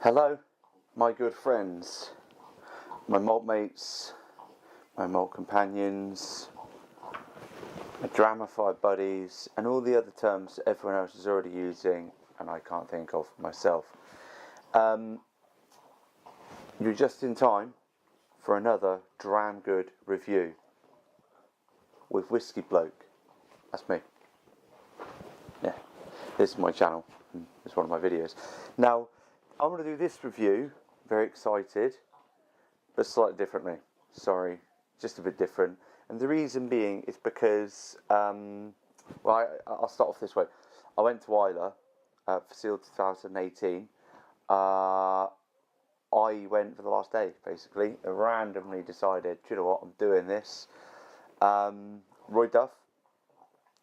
Hello, my good friends, my malt mates, my malt companions, my dramified buddies, and all the other terms that everyone else is already using and I can't think of myself. You're just in time for another Dram Good review with Whiskey Bloke. That's me. Yeah, this is my channel. It's one of my videos. Now, I'm going to do this review, very excited, but slightly differently. Sorry, just a bit different. And the reason being is because, I'll start off this way. I went to Islay for Seal 2018. I went for the last day, basically. I randomly decided, do you know what, I'm doing this. Roy Duff,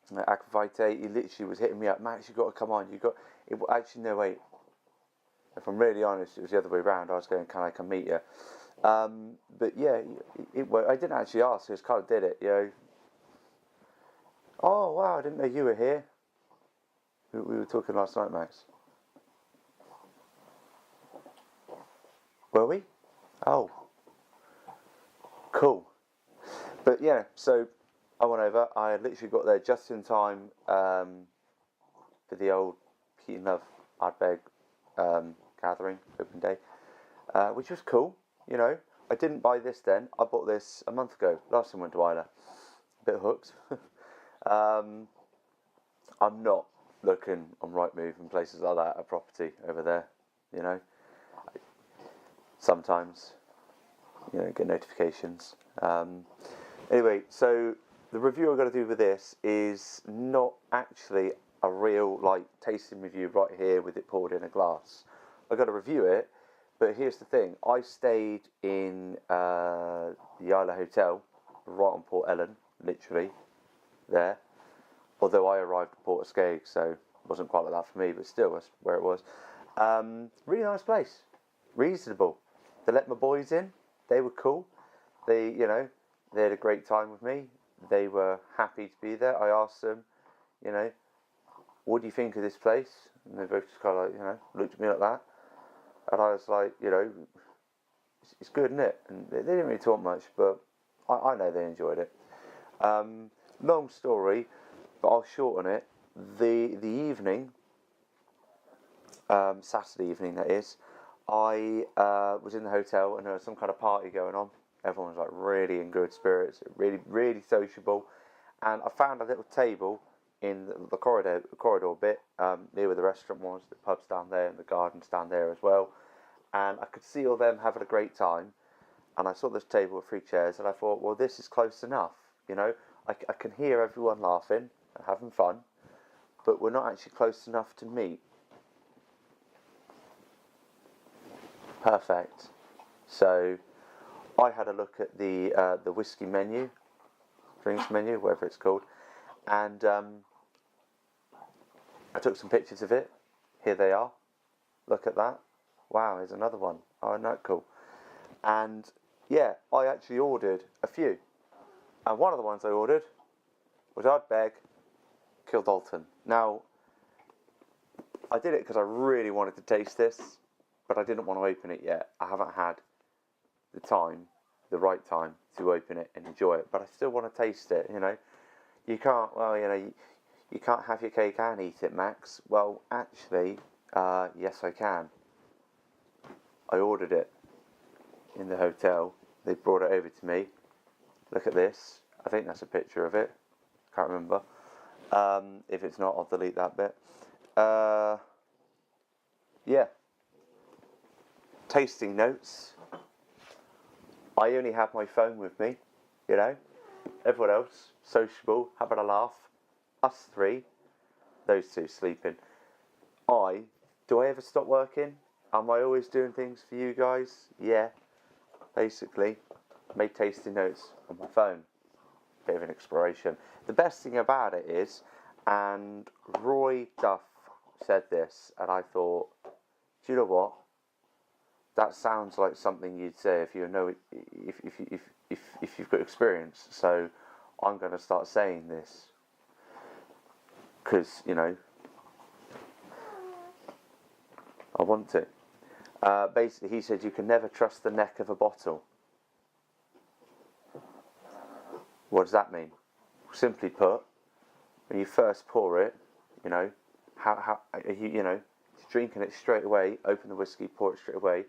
Aquavite, he literally was hitting me up. Max, you've got to come on. Actually, no, wait. If I'm really honest, it was the other way around. I was going, can I come meet you? But yeah, I didn't actually ask. I just kind of did it, you know. Oh, wow, I didn't know you were here. We were talking last night, Max. Were we? Oh. Cool. But yeah, so I went over. I literally got there just in time for the old Pete and Love Ardbeg gathering, open day, which was cool, you know. I didn't buy this then. I bought this a month ago. Last time I went to Islay. A bit hooked. I'm not looking on Rightmove and places like that at property over there, you know. Sometimes, you know, get notifications. Anyway, so the review I've got to do with this is not actually a real, like, tasting review right here with it poured in a glass. I've got to review it, but here's the thing. I stayed in the Islay Hotel, right on Port Ellen, literally, there. Although I arrived at Port Escape, so it wasn't quite like that for me, but still, that's where it was. Really nice place. Reasonable. They let my boys in. They were cool. They had a great time with me. They were happy to be there. I asked them, you know, what do you think of this place? And they both just kind of like, you know, looked at me like that. And I was like, you know, it's good, isn't it? And they didn't really talk much, but I know they enjoyed it. Long story, but I'll shorten it. The evening, Saturday evening that is, I was in the hotel and there was some kind of party going on. Everyone was like really in good spirits, really, really sociable. And I found a little table in the corridor bit, near where the restaurant was. The pub's down there and the garden's down there as well. And I could see all them having a great time. And I saw this table with 3 chairs and I thought, well, this is close enough. You know, I can hear everyone laughing and having fun, but we're not actually close enough to meet. Perfect. So I had a look at the whiskey menu, drinks menu, whatever it's called, and I took some pictures of it. Here they are. Look at that. Wow, there's another one. Oh, isn't that cool? And yeah, I actually ordered a few. And one of the ones I ordered was Ardbeg Kildalton. Now, I did it because I really wanted to taste this, but I didn't want to open it yet. I haven't had the right time to open it and enjoy it, but I still want to taste it, you know. You can't have your cake and eat it, Max. Well, actually, yes I can. I ordered it in the hotel. They brought it over to me. Look at this. I think that's a picture of it. Can't remember. If it's not, I'll delete that bit. Yeah. Tasting notes. I only have my phone with me, you know. Everyone else, sociable, having a laugh. Us 3, those 2 sleeping. Do I ever stop working? Am I always doing things for you guys? Yeah. Basically, made tasting notes on my phone. Bit of an exploration. The best thing about it is, and Roy Duff said this, and I thought, do you know what? That sounds like something you'd say if you know if you've got experience. So I'm going to start saying this because, you know, I want it. Basically, he said you can never trust the neck of a bottle. What does that mean? Simply put, when you first pour it, you know, you're drinking it straight away, open the whiskey, pour it straight away.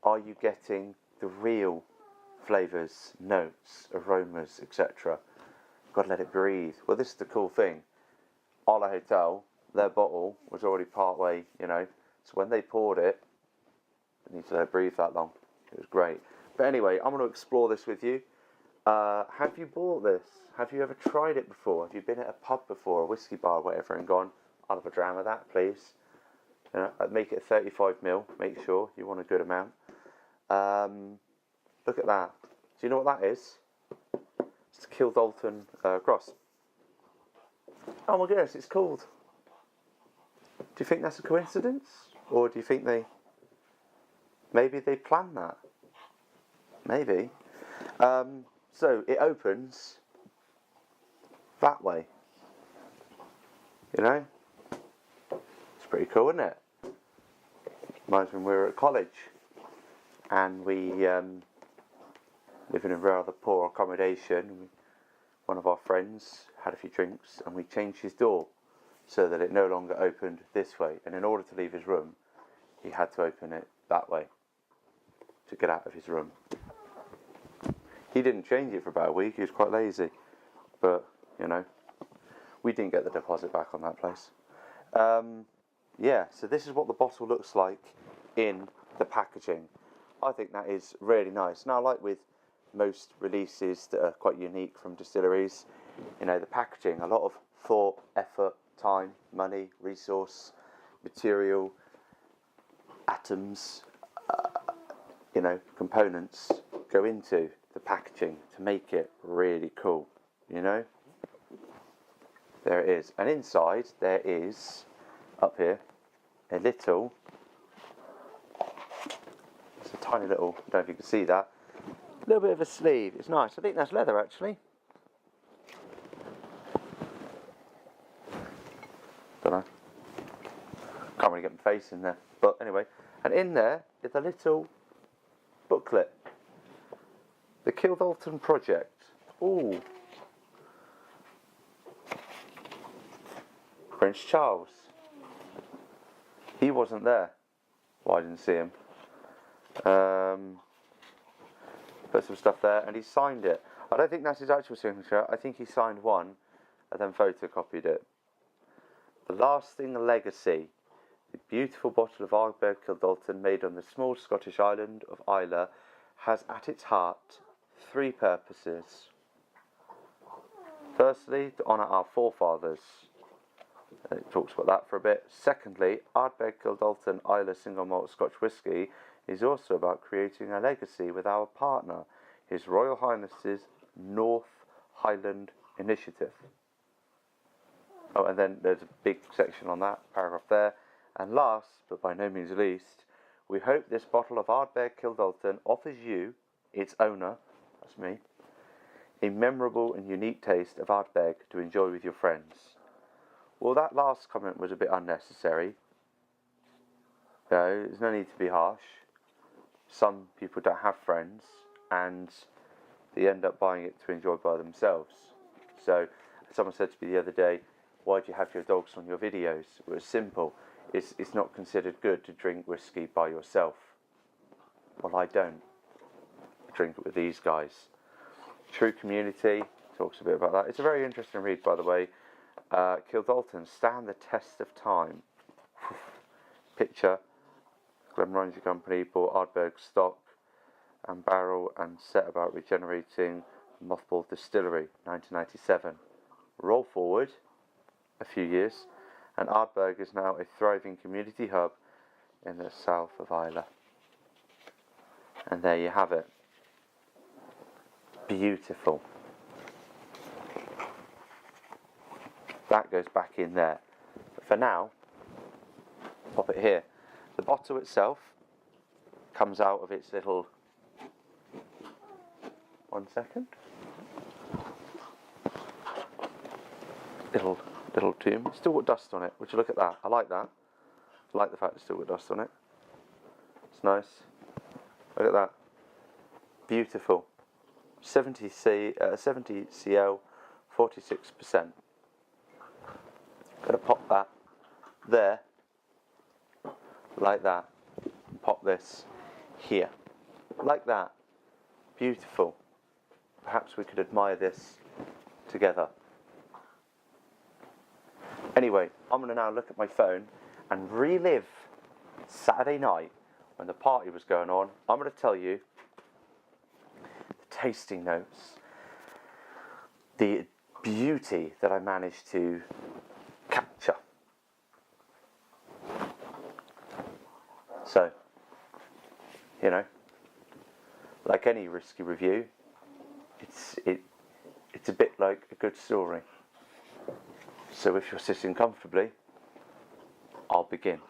Are you getting the real flavours, notes, aromas, etc.? Got to let it breathe. Well, this is the cool thing. Islay Hotel, their bottle was already part way, so when they poured it, they need to let it breathe that long. It was great. But anyway, I'm going to explore this with you. Have you bought this? Have you ever tried it before? Have you been at a pub before, a whiskey bar or whatever, and gone, I'll have a dram of that, please? Make it 35ml, make sure you want a good amount. Look at that. Do you know what that is? It's the Kildalton cross. Oh my goodness, it's called. Do you think that's a coincidence? Or do you think maybe they planned that? Maybe. So it opens that way. It's pretty cool, isn't it? Reminds me when we were at college and we living in rather poor accommodation. One of our friends had a few drinks and we changed his door so that it no longer opened this way, and in order to leave his room he had to open it that way to get out of his room. He didn't change it for about a week, he was quite lazy, but we didn't get the deposit back on that place. So this is what the bottle looks like in the packaging. I think that is really nice. Now, like with most releases that are quite unique from distilleries, the packaging, a lot of thought, effort, time, money, resource, material, atoms, components go into the packaging to make it really cool, There it is. And inside there is, up here, a little, it's a tiny little, I don't know if you can see that, a little bit of a sleeve. It's nice. I think that's leather actually. Don't know. Can't really get my face in there. But anyway, and in there is a little booklet. The Kildalton Project. Ooh. Prince Charles. He wasn't there. Well, I didn't see him. Put some stuff there, and he signed it. I don't think that's his actual signature. I think he signed one and then photocopied it. The Lasting Legacy. The beautiful bottle of Ardbeg Kildalton, made on the small Scottish island of Islay, has at its heart three purposes. Firstly, to honour our forefathers. It talks about that for a bit. Secondly, Ardbeg Kildalton Islay Single Malt Scotch Whisky is also about creating a legacy with our partner, His Royal Highness's North Highland Initiative. Oh, and then there's a big section on that, paragraph there. And last, but by no means least, we hope this bottle of Ardbeg Kildalton offers you, its owner, that's me, a memorable and unique taste of Ardbeg to enjoy with your friends. Well, that last comment was a bit unnecessary. There's no need to be harsh. Some people don't have friends and they end up buying it to enjoy by themselves. So, someone said to me the other day, why do you have your dogs on your videos? It was simple. It's not considered good to drink whiskey by yourself. Well, I don't. I drink it with these guys. True Community talks a bit about that. It's a very interesting read, by the way. Kildalton, stand the test of time. Picture, Glenmorangie Company bought Ardbeg stock and barrel and set about regenerating mothballed distillery, 1997. Roll forward a few years, and Ardbeg is now a thriving community hub in the south of Islay. And there you have it. Beautiful. That goes back in there. But for now, pop it here. The bottle itself comes out of its little... One second. Little tomb. Still got dust on it. Would you look at that? I like that. I like the fact there's still got dust on it. It's nice. Look at that. Beautiful. 70 CL, 46%. Gonna pop that there, like that. And pop this here, like that. Beautiful. Perhaps we could admire this together. Anyway, I'm gonna now look at my phone and relive Saturday night when the party was going on. I'm gonna tell you tasting notes, the beauty that I managed to capture. So, you know, like any risky review, it's a bit like a good story. So if you're sitting comfortably, I'll begin.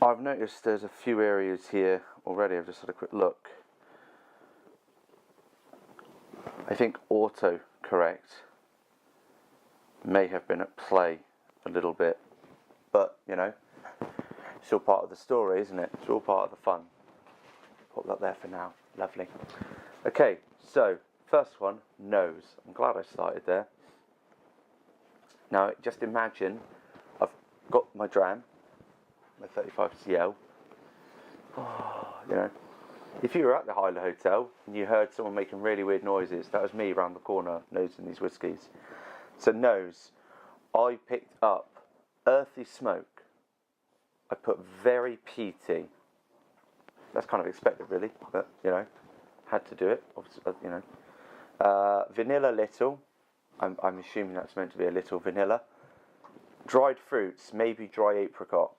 I've noticed there's a few areas here already. I've just had a quick look. I think autocorrect may have been at play a little bit, but you know, it's all part of the story, isn't it? It's all part of the fun. Put that there for now. Lovely. Okay, so first one, nose. I'm glad I started there. Now, just imagine I've got my dram, my 35 CL. Oh, you know. If you were at the Islay Hotel and you heard someone making really weird noises, that was me around the corner nosing these whiskies. So nose, I picked up earthy smoke. I put very peaty. That's kind of expected really, but you know, had to do it, obviously, you know. Vanilla little, I'm assuming that's meant to be a little vanilla. Dried fruits, maybe dry apricot.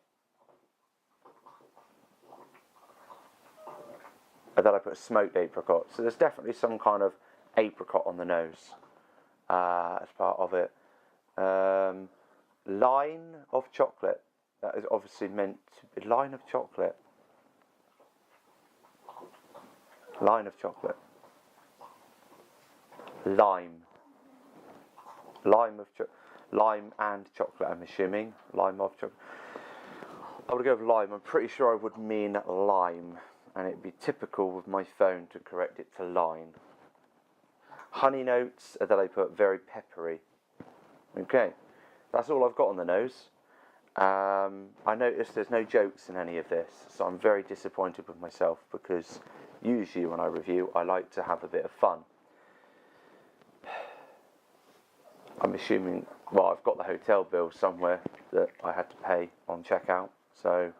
And then I put a smoked apricot. So there's definitely some kind of apricot on the nose as part of it. Line of chocolate. That is obviously meant to be line of chocolate. Line of chocolate. Lime. Lime and chocolate, I'm assuming. Lime of chocolate. I would go with lime. I'm pretty sure I would mean lime. And it'd be typical with my phone to correct it to line. Honey notes that I put very peppery. Okay, that's all I've got on the nose. I noticed there's no jokes in any of this, so I'm very disappointed with myself because usually when I review, I like to have a bit of fun. I'm assuming, well, I've got the hotel bill somewhere that I had to pay on checkout, so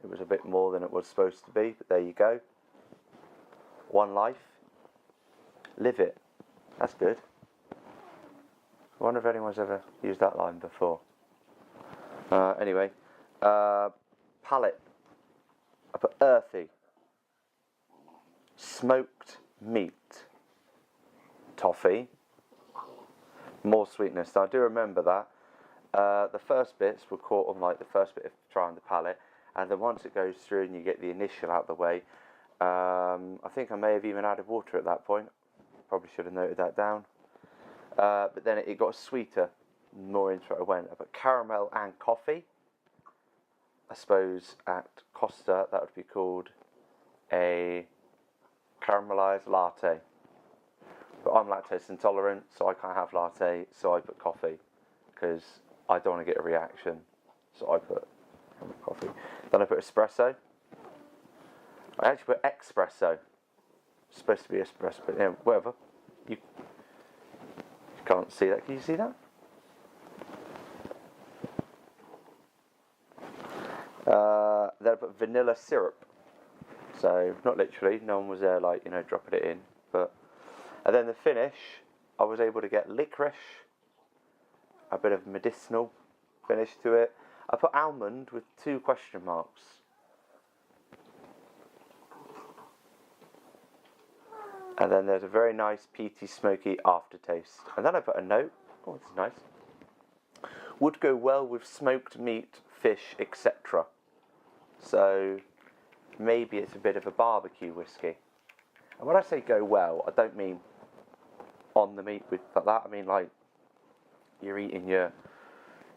it was a bit more than it was supposed to be, but there you go. One life. Live it. That's good. I wonder if anyone's ever used that line before. Anyway. Palate. I put earthy. Smoked meat. Toffee. More sweetness. Now, I do remember that. The first bits were caught on like the first bit of trying the palate. And then once it goes through and you get the initial out of the way, I think I may have even added water at that point. Probably should have noted that down. But then it got sweeter, more into it I went. I put caramel and coffee. I suppose at Costa that would be called a caramelized latte. But I'm lactose intolerant, so I can't have latte, so I put coffee. Because I don't want to get a reaction. So I put coffee. Then I put espresso. I actually put espresso. It's supposed to be espresso, but yeah, whatever. You can't see that. Can you see that? Then I put vanilla syrup. So not literally. No one was there, like you know, dropping it in. But and then the finish, I was able to get licorice, a bit of medicinal finish to it. I put almond with 2 question marks. And then there's a very nice peaty, smoky aftertaste. And then I put a note. Oh, this is nice. Would go well with smoked meat, fish, etc. So maybe it's a bit of a barbecue whiskey. And when I say go well, I don't mean on the meat with like that. I mean like you're eating your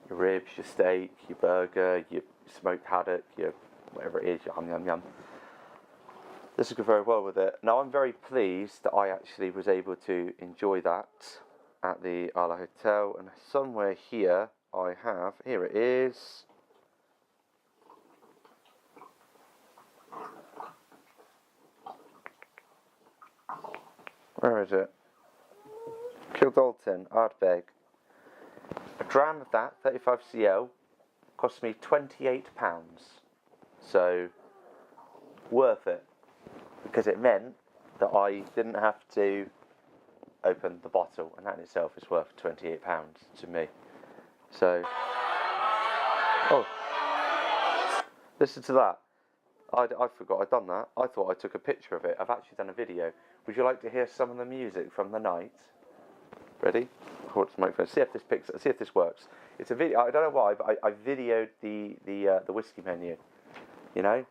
ribs, your steak, your burger, your smoked haddock, your whatever it is, yum yum yum. This will go very well with it. Now I'm very pleased that I actually was able to enjoy that at the Islay Hotel, and somewhere here I have, here it is. Where is it? Kildalton, Ardbeg. A dram of that, 35cl, cost me £28. So, worth it. Because it meant that I didn't have to open the bottle, and that in itself is worth £28 to me. So, oh, listen to that. I forgot I'd done that. I thought I took a picture of it. I've actually done a video. Would you like to hear some of the music from the night? Ready? Hold the microphone. See if this works. It's a video. I don't know why, but I videoed the whiskey menu. You know,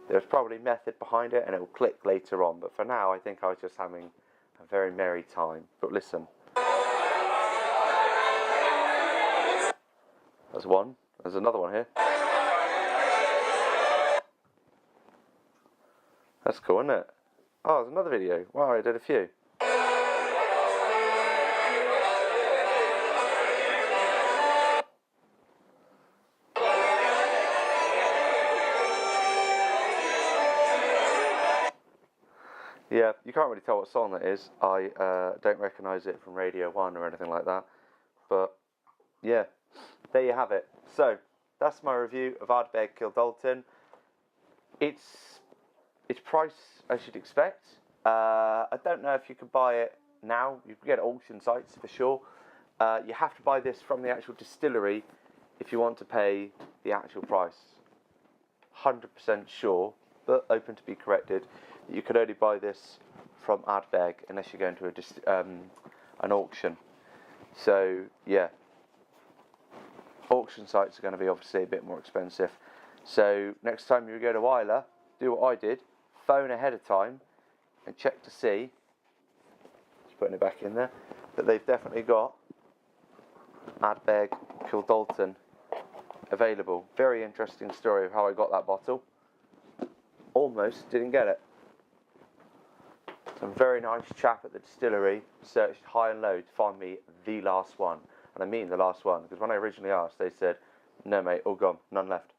there's probably method behind it, and it will click later on. But for now, I think I was just having a very merry time. But listen. There's one. There's another one here. That's cool, isn't it? Oh, there's another video. Wow, I did a few. Yeah, you can't really tell what song that is. I don't recognise it from Radio 1 or anything like that. But, yeah, there you have it. So, that's my review of Ardbeg Kildalton. It's priced as you'd expect. I don't know if you can buy it now. You can get it at auction sites for sure. You have to buy this from the actual distillery if you want to pay the actual price. 100% sure, but open to be corrected, that you could only buy this from Ardbeg unless you go into an auction. So, yeah. Auction sites are going to be obviously a bit more expensive. So, next time you go to Islay, do what I did. Phone ahead of time and check to see, just putting it back in there, that they've definitely got Ardbeg Kildalton available. Very interesting story of how I got that bottle. Almost didn't get it. Some very nice chap at the distillery searched high and low to find me the last one. And I mean the last one, because when I originally asked, they said, no mate, all gone, none left.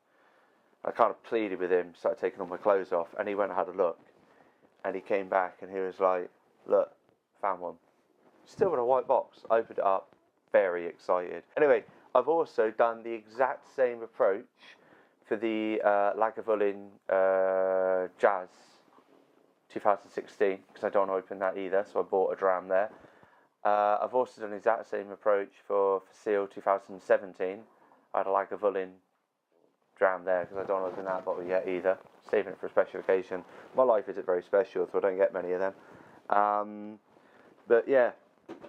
I kind of pleaded with him, started taking all my clothes off, and he went and had a look. And he came back and he was like, look, found one. Still in a white box. I opened it up, very excited. Anyway, I've also done the exact same approach for the Lagavulin Jazz 2016, because I don't want to open that either, so I bought a dram there. I've also done the exact same approach for Seal 2017. I had a Lagavulin dram there because I don't open that bottle yet either, saving it for a special occasion. My life isn't very special, so I don't get many of them. But yeah,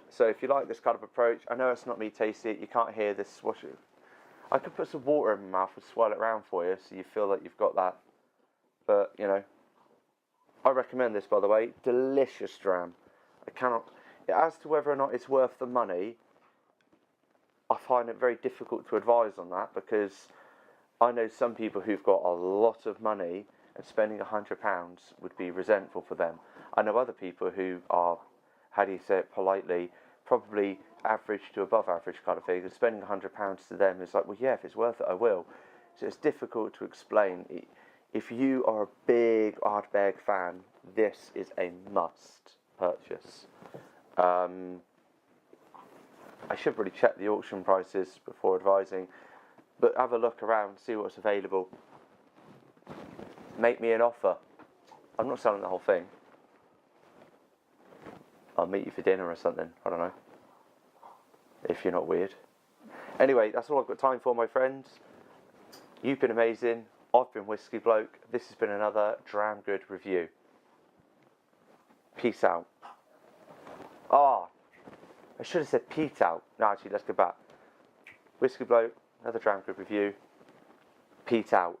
so if you like this kind of approach, I know it's not me tasting it, you can't hear this swashing. I could put some water in my mouth and swirl it around for you so you feel like you've got that. But, you know, I recommend this, by the way. Delicious dram. As to whether or not it's worth the money, I find it very difficult to advise on that, because I know some people who've got a lot of money and spending £100 would be resentful for them. I know other people who are, how do you say it politely, probably average to above average kind of thing, and spending £100 to them is like, well, yeah, if it's worth it, I will. So it's difficult to explain. If you are a big Ardbeg fan, this is a must purchase. I should really check the auction prices before advising, but have a look around, see what's available. Make me an offer. I'm not selling the whole thing. I'll meet you for dinner or something, I don't know, if you're not weird. Anyway, that's all I've got time for, my friends. You've been amazing. I've been Whiskey Bloke. This has been another Dram Good review. Peace out. I should have said Pete out. No, actually, let's go back. Whiskey Bloke, another Dram Good review. Pete out.